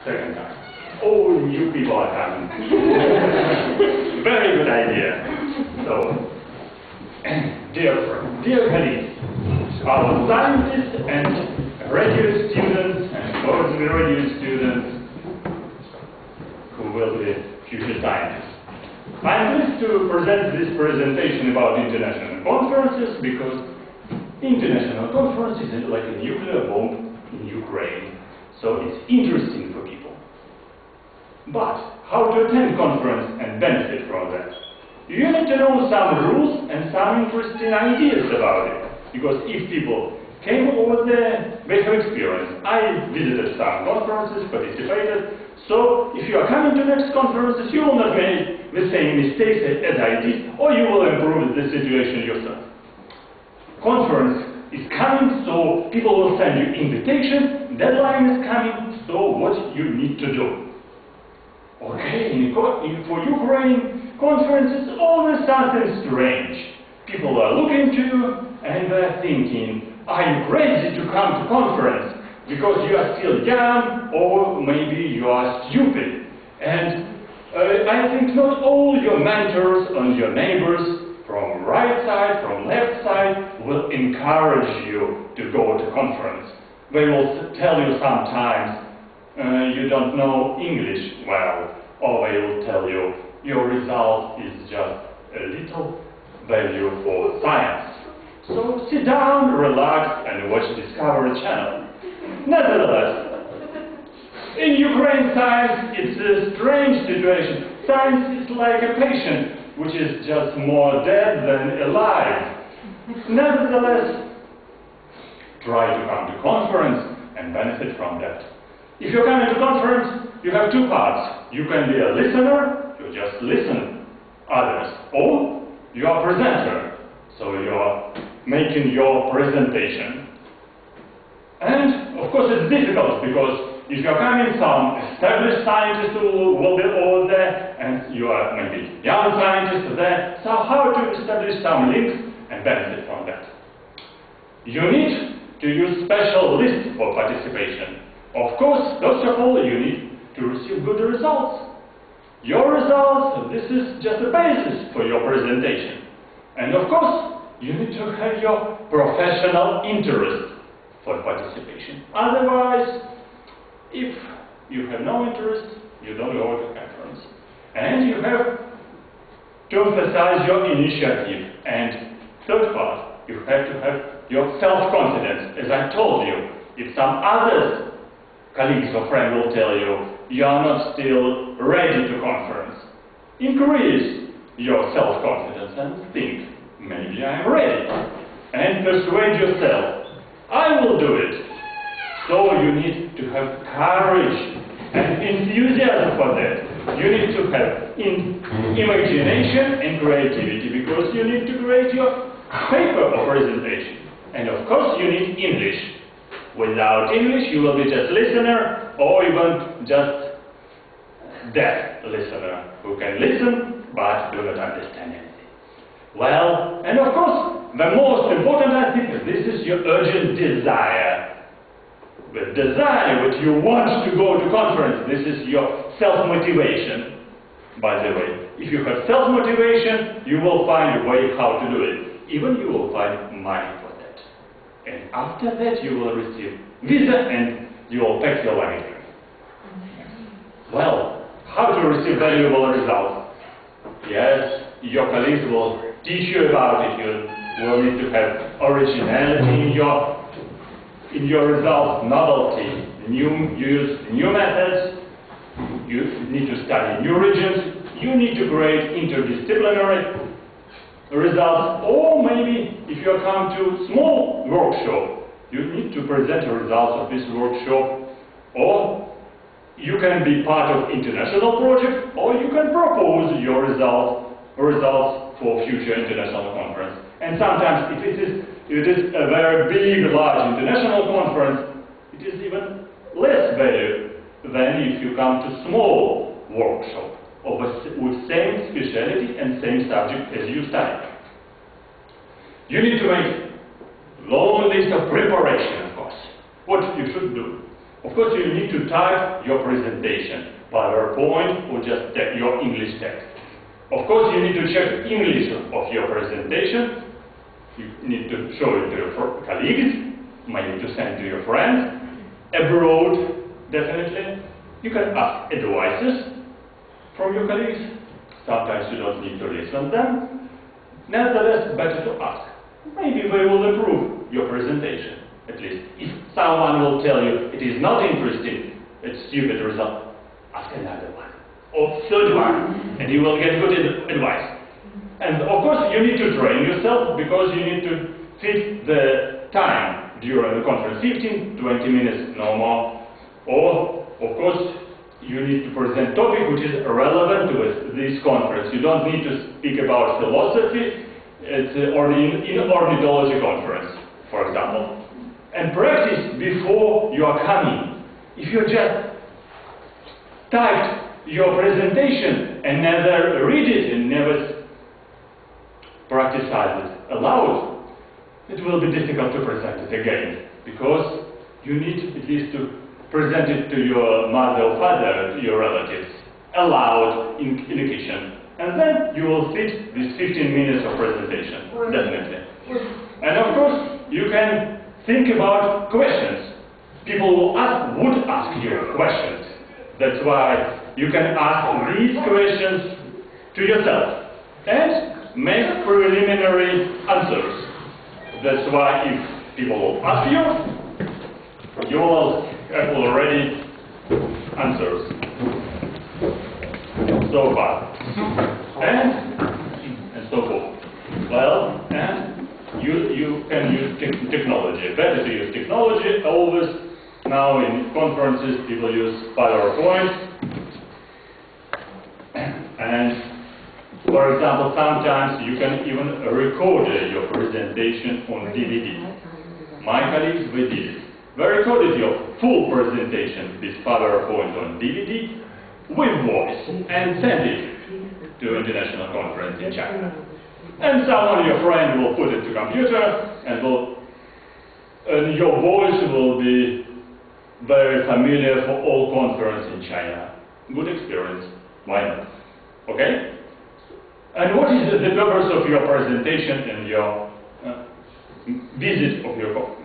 Second time. All new people are coming. Very good idea. So, dear friends, dear colleagues, our scientists and graduate students and postgraduate students who will be future scientists. I am pleased to present this presentation about international conferences because international conference is like a nuclear bomb in Ukraine, so it's interesting for people. But how to attend conference and benefit from that? You need to know some rules and some interesting ideas about it, because if people came over there, they have experience. I visited some conferences, participated, so if you are coming to next conferences, you will not make the same mistakes as I did, or you will improve the situation yourself. Conference is coming, so people will send you invitation, deadline is coming, so what you need to do? Okay, for Ukraine, conference is always something strange. People are looking to you and they're thinking, are you crazy to come to conference because you are still young, or maybe you are stupid? And I think not all your mentors and your neighbors from right side, from left side will encourage you to go to conference. They will tell you sometimes you don't know English well, or they will tell you your result is just a little value for science. So sit down, relax, and watch Discovery Channel. Nevertheless, in Ukraine science, it's a strange situation. Science is like a patient, which is just more dead than alive. Nevertheless, try to come to conference and benefit from that. If you're coming to conference, you have two parts. You can be a listener, you just listen others, or you are a presenter, so you are making your presentation. And of course it's difficult, because if you're coming, some established scientists will be over there, and you are maybe young scientists there, so how to establish some links and benefit from that? You need to use special lists for participation. Of course, first of all, you need to receive good results. Your results, this is just a basis for your presentation. And of course, you need to have your professional interest for participation. Otherwise, if you have no interest, you don't go to conference. And you have to emphasize your initiative. And third part, you have to have your self-confidence. As I told you, if some others, colleagues or friends will tell you, you are not still ready to conference, increase your self-confidence and think, maybe I am ready. And persuade yourself, I will do it. So you need to have courage and enthusiasm for that. You need to have imagination and creativity, because you need to create your paper or presentation. And of course you need English. Without English you will be just listener, or even just deaf listener who can listen but do not understand anything. Well, and of course the most important, I think, this is your urgent desire. The desire that you want to go to conference, this is your self-motivation. By the way, if you have self-motivation, you will find a way how to do it. Even you will find money for that. And after that you will receive visa and you will pack your luggage. Well, how to receive valuable results? Yes, your colleagues will teach you about it. You will need to have originality in your results, novelty. You use new methods. You need to study new regions. You need to create interdisciplinary results, or maybe if you come to small workshop, you need to present the results of this workshop, or you can be part of international project, or you can propose your results for future international conference. And sometimes if it is a very big, large international conference, it is even less value than if you come to small workshop with same specialty and same subject as you study. You need to make long list of preparation, of course. What you should do? Of course, you need to type your presentation, PowerPoint, or just your English text. Of course, you need to check English of your presentation. You need to show it to your colleagues, maybe to send to your friends. Abroad, definitely. You can ask advices from your colleagues. Sometimes you don't need to listen to them. Nevertheless, better to ask. Maybe they will improve your presentation, at least. If someone will tell you it is not interesting, it's stupid result, ask another one, or third one, and you will get good advice. And of course, you need to train yourself, because you need to fit the time during the conference, 15-20 minutes, no more. Or, of course, you need to present topic which is relevant to this conference. You don't need to speak about philosophy. It's in ornithology conference, for example. And practice before you are coming. If you just typed your presentation and never read it and never practice it aloud, it will be difficult to present it again, because you need at least to present it to your mother or father, to your relatives, aloud in education. And then you will fit these 15 minutes of presentation, definitely. And of course, you can think about questions. People would ask you questions. That's why you can ask these questions to yourself and make preliminary answers. That's why if people will ask you, you will have already answers so far. And so forth. Well, and you can use technology. Better to use technology. Always now in conferences people use PowerPoint. And for example, sometimes you can even record your presentation on DVD. My colleagues, they did it. They recorded your full presentation, this PowerPoint on DVD, with voice, and sent it to an international conference in China. And someone, your friend, will put it to computer, and your voice will be very familiar for all conferences in China. Good experience. Why not? Okay? And what is the purpose of your presentation and your visit of your conference?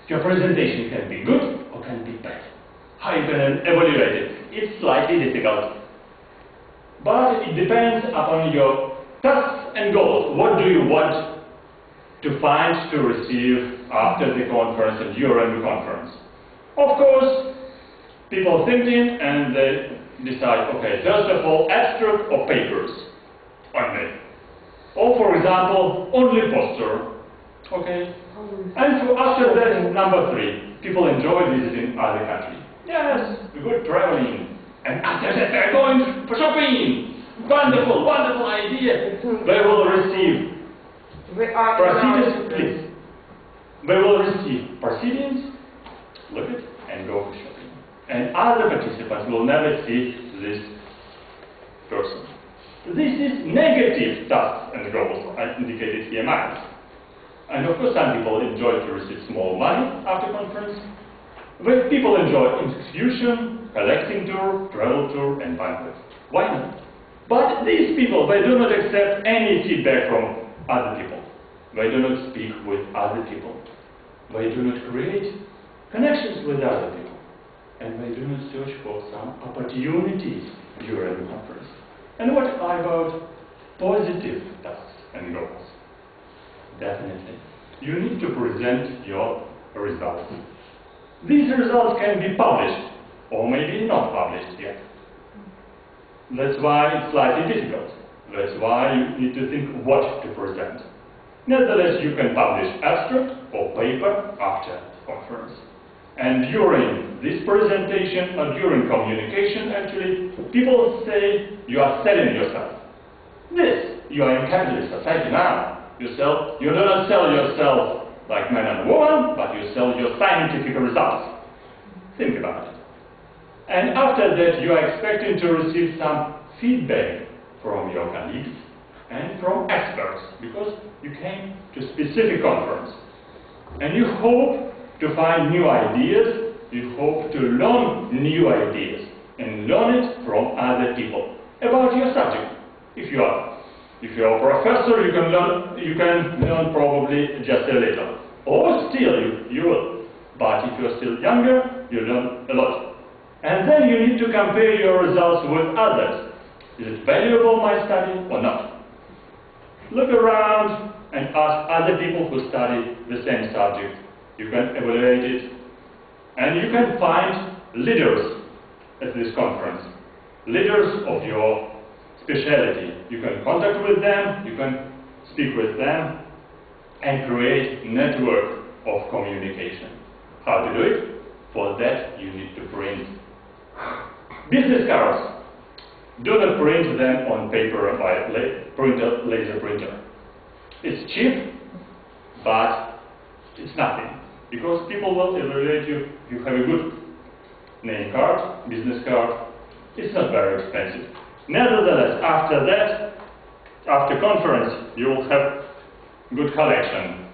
Your presentation can be good or can be bad. How you can evaluate it? It's slightly difficult. But it depends upon your tasks and goals. What do you want to find to receive after the conference and during the conference? Of course, people thinking and they decide, okay, first of all, abstract or papers only. Or for example, only poster. Okay. And after that, number 3, people enjoy visiting other countries. Yes, good traveling. And after that, they're going for shopping. Wonderful, wonderful idea. They will receive proceedings, please. They will receive proceedings, look at, and go for shopping. And other participants will never see this person. This is negative tasks and goals, I indicated here minus. And of course, some people enjoy to receive small money after conference. But people enjoy excursion, collecting tour, travel tour, and banquet. Why not? But these people, they do not accept any feedback from other people. They do not speak with other people. They do not create connections with other people. And they do not search for some opportunities during the conference. And what about positive tasks and goals? Definitely. You need to present your results. These results can be published, or maybe not published yet. That's why it's slightly difficult. That's why you need to think what to present. Nevertheless, you can publish abstract or paper after the conference. And during this presentation, or during communication actually, people say you are selling yourself. This, you are in capitalist society now. You do not sell yourself like man and woman, but you sell your scientific results. Think about it. And after that, you are expecting to receive some feedback from your colleagues and from experts, because you came to a specific conference. And you hope to find new ideas, you hope to learn new ideas and learn it from other people about your subject. If you are a professor, you can learn probably just a little, or still you will. But if you are still younger, you learn a lot. And then you need to compare your results with others. Is it valuable, my study, or not? Look around and ask other people who study the same subject. You can evaluate it. And you can find leaders at this conference. Leaders of your specialty. You can contact with them, you can speak with them, and create network of communication. How to do it? For that you need to print business cards. Do not print them on paper by laser printer. It's cheap, but it's nothing, because people will evaluate you. You have a good name card, business card. It's not very expensive. Nevertheless, after that, after conference, you will have good collection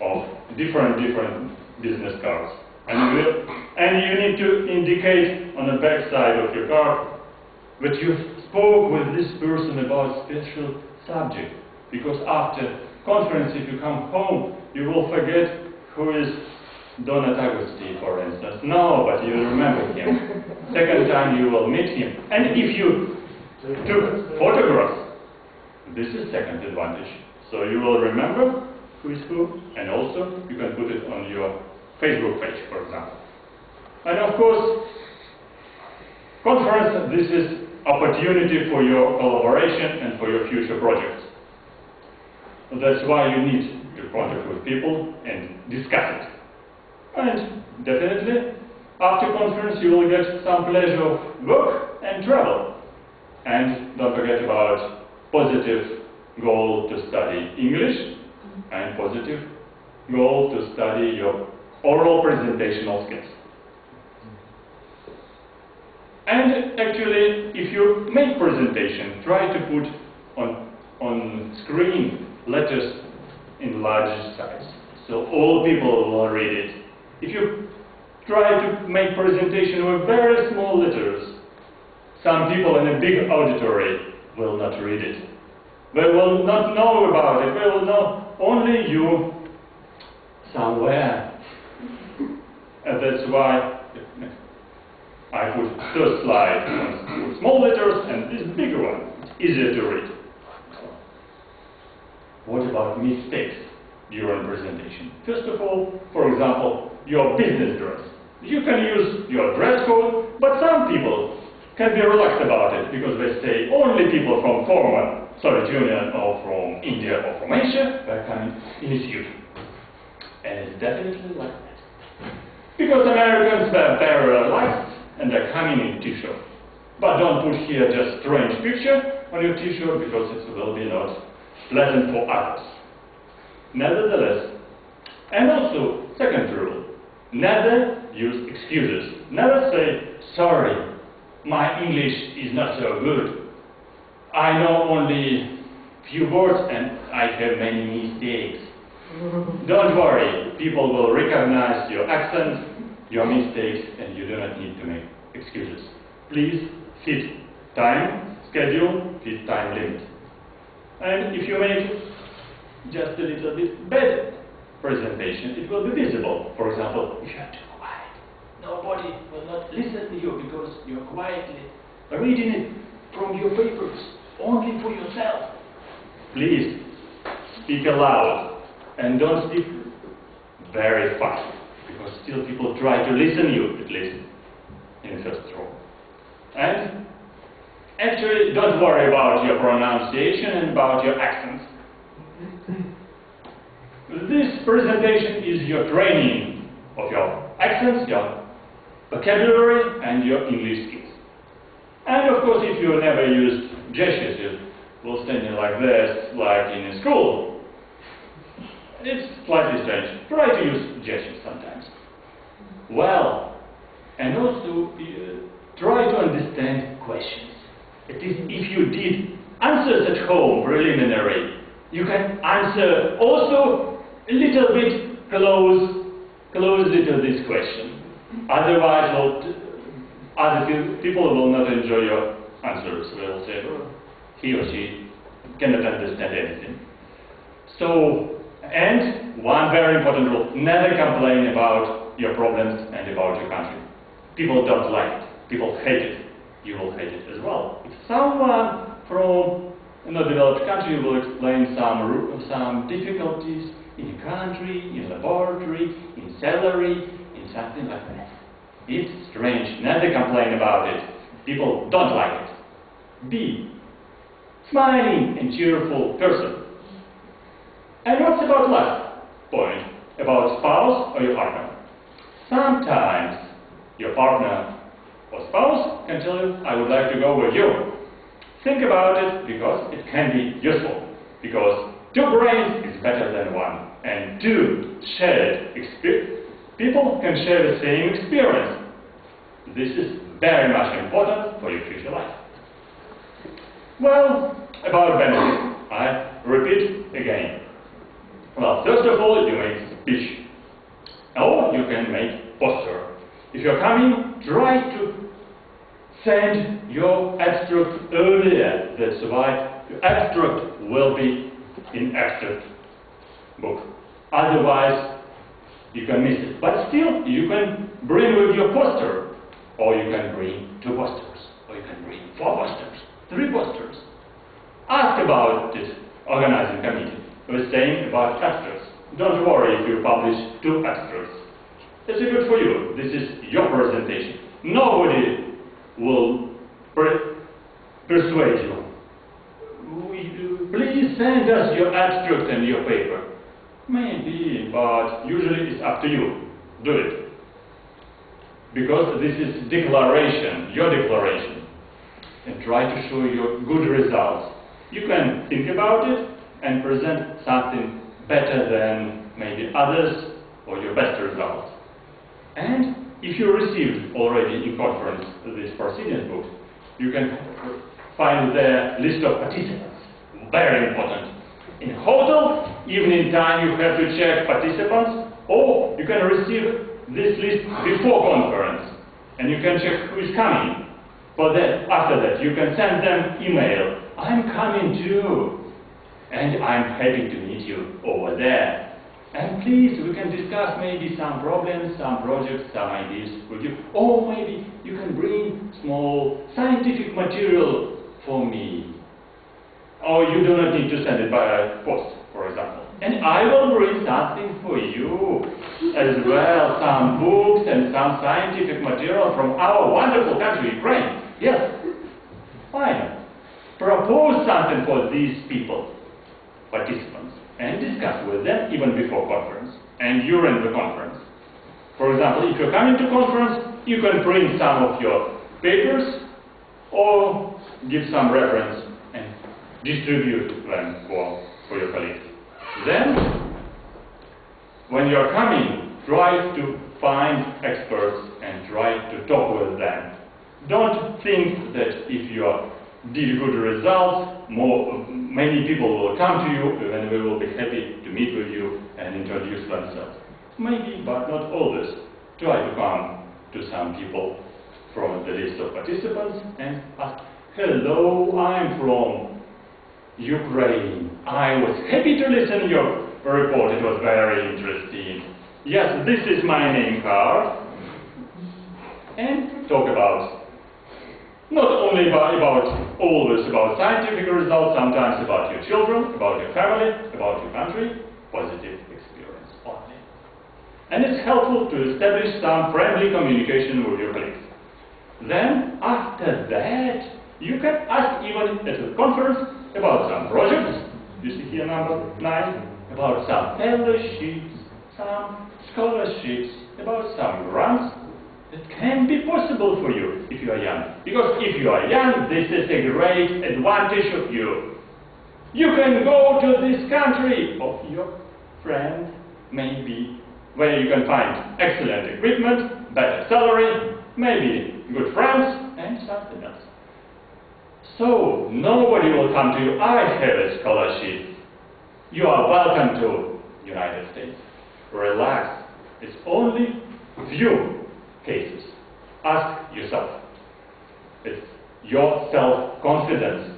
of different business cards. And you need to indicate on the back side of your card that you spoke with this person about special subject. Because after conference, if you come home, you will forget who is Donat Agusti, for instance. No, but you remember him. Second time you will meet him. And if you took photographs, this is second advantage. So you will remember who is who, and also you can put it on your Facebook page, for example. And of course, conference, this is opportunity for your collaboration and for your future projects. That's why you need to contact with people and discuss it. And definitely, after conference, you will get some pleasure of work and travel. And don't forget about positive goal to study English and positive goal to study your oral presentational skills. And actually, if you make presentation, try to put on screen letters in large size, so all people will read it. If you try to make presentation with very small letters, some people in a big auditory will not read it. They will not know about it. They will know only you somewhere. And that's why I put first slide with small letters and this bigger one. It's easier to read. What about mistakes during presentation? First of all, for example, your business dress. You can use your dress code, but some people can be relaxed about it because they say only people from former Soviet Union or from India or from Asia are coming in a suit. And it's definitely like that. Because Americans were very relaxed and they're coming in t-shirt. But don't put here just strange picture on your t-shirt because it will be not pleasant for others. Nevertheless, and also, second rule, never use excuses. Never say, sorry, my English is not so good. I know only few words and I have many mistakes. Don't worry, people will recognize your accent, your mistakes, and you do not need to make excuses. Please fit time schedule, fit time limit. And if you make just a little bit bad presentation, it will be visible. For example, if you are too quiet, nobody will not listen to you because you're quietly reading it from your papers, only for yourself. Please speak aloud and don't speak very fast, because still people try to listen to you, at least in the first row. And actually, don't worry about your pronunciation and about your accents. This presentation is your training of your accents, your vocabulary, and your English skills. And of course, if you never used gestures, you will stand in like this, like in a school. It's slightly strange. Try to use gestures sometimes. Well, and also try to understand questions. At least if you did answers at home preliminary, you can answer also a little bit closely to this question. Otherwise, other people will not enjoy your answers. They'll say, oh, he or she cannot understand anything. So, and one very important rule, never complain about your problems and about your country. People don't like it. People hate it. You will hate it as well. If someone from a not developed country will explain some difficulties in a country, in laboratory, in salary, in something like that. It's strange. Never complain about it. People don't like it. Be smiling and cheerful person. And what's about last point? About spouse or your partner? Sometimes your partner or spouse can tell you, I would like to go with you. Think about it, because it can be useful. Because two brains is better than one. And two shared people can share the same experience. This is very much important for your future life. Well, about benefits, I repeat again. Well, first of all, you make speech. Or you can make poster. If you're coming, try to send your abstract earlier. That's why your abstract will be in abstract book. Otherwise, you can miss it. But still, you can bring with your poster. Or you can bring 2 posters. Or you can bring 4 posters. 3 posters. Ask about it, organizing committee. The same about abstracts. Don't worry if you publish 2 abstracts. It's good for you. This is your presentation. Nobody will persuade you. Please send us your abstract and your paper. Maybe, but usually it's up to you. Do it. Because this is declaration, your declaration. And try to show your good results. You can think about it and present something better than maybe others or your best results. And if you received already in conference this proceedings book, you can find the list of participants. Very important. In hotel, evening time, you have to check participants, or you can receive this list before conference, and you can check who is coming. For that, after that, you can send them email. I'm coming too, and I'm happy to meet you over there. And please, we can discuss maybe some problems, some projects, some ideas with you. Or maybe you can bring small scientific material for me. Or you do not need to send it by post, for example. And I will bring something for you as well, some books and some scientific material from our wonderful country, Ukraine. Yes, why not? Propose something for these people, participants, and discuss with them even before conference and during the conference. For example, if you're coming to conference, you can print some of your papers or give some reference and distribute them for your colleagues. Then, when you're coming, try to find experts and try to talk with them. Don't think that if you did good results, many people will come to you and we will be happy to meet with you and introduce themselves. Maybe, but not always. Try to come to some people from the list of participants and ask, hello, I'm from Ukraine. I was happy to listen to your report. It was very interesting. Yes, this is my name card. And talk about not only always about scientific results, sometimes about your children, about your family, about your country, positive experience only. And it's helpful to establish some friendly communication with your colleagues. Then, after that, you can ask even at a conference about some projects, you see here number 9, about some fellowships, some scholarships, about some grants. It can be possible for you if you are young. Because if you are young, this is a great advantage of you. You can go to this country of your friend, maybe, where you can find excellent equipment, better salary, maybe good friends, and something else. So, nobody will come to you, I have a scholarship. You are welcome to United United States. Relax. It's only few cases. Ask yourself. It's your self-confidence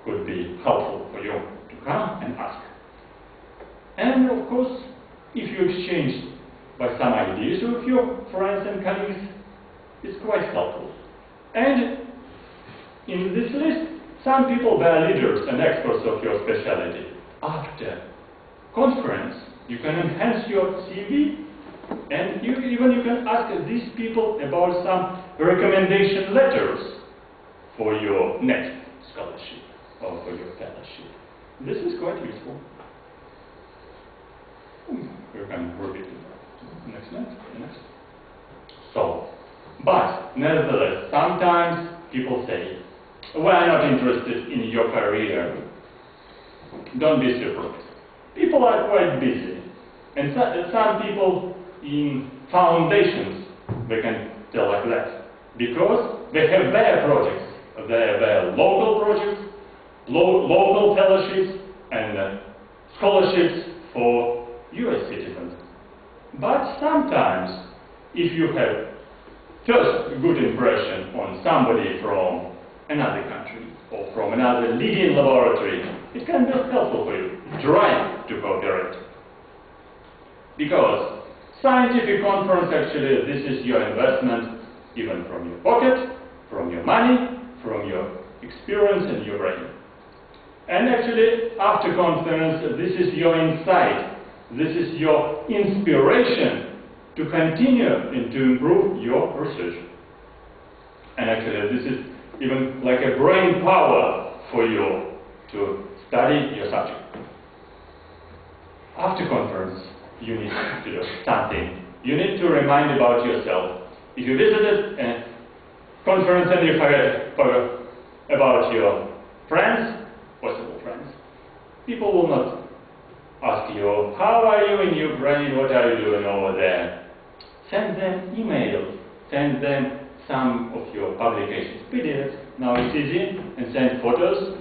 could be helpful for you to come and ask. And of course, if you exchange by some ideas with your friends and colleagues, it's quite helpful. And in this list, some people were leaders and experts of your specialty. After conference, you can enhance your CV, and you can ask these people about some recommendation letters for your next scholarship or for your fellowship. This is quite useful. You can repeat it. Next. So, but nevertheless, sometimes people say, we are not interested in your career. Don't be surprised. People are quite busy. And some people in foundations, they can tell like that. Because they have their projects. They have their local projects, local fellowships, and scholarships for US citizens. But sometimes, if you have first a good impression on somebody from another country or from another leading laboratory, it can be helpful for you. Try to cooperate. Because scientific conference, actually, this is your investment, even from your pocket, from your money, from your experience and your brain. And actually, after conference, this is your insight. This is your inspiration to continue and to improve your research. And actually, this is even like a brain power for you to study your subject. After conference, you need to do something. You need to remind about yourself. If you visited a conference and you forget about your friends, possible friends, people will not ask you, how are you in Ukraine, what are you doing over there? Send them emails, send them some of your publications, PDFs. Now it's easy, and send photos.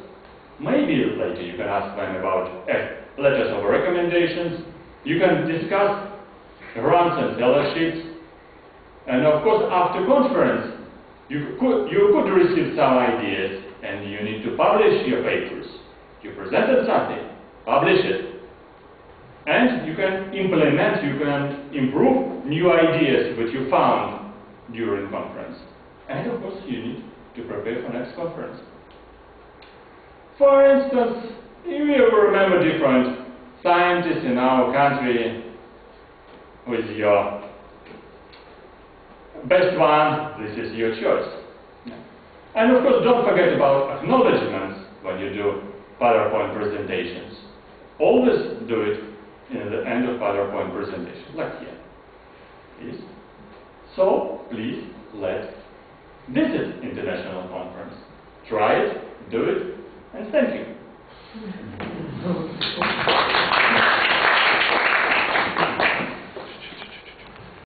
Maybe later you can ask them about letters of recommendations. You can discuss grants and fellowships. And of course, after conference, you could receive some ideas, and you need to publish your papers. You presented something, publish it. And you can implement, you can improve new ideas that you found during conference. And of course, you need to prepare for next conference. For instance, if you remember different scientists in our country, who is your best one, this is your choice. And of course, don't forget about acknowledgements when you do PowerPoint presentations. Always do it in the end of PowerPoint presentation, like here. Please. So, please, let's visit international conference. Try it, do it, and thank you.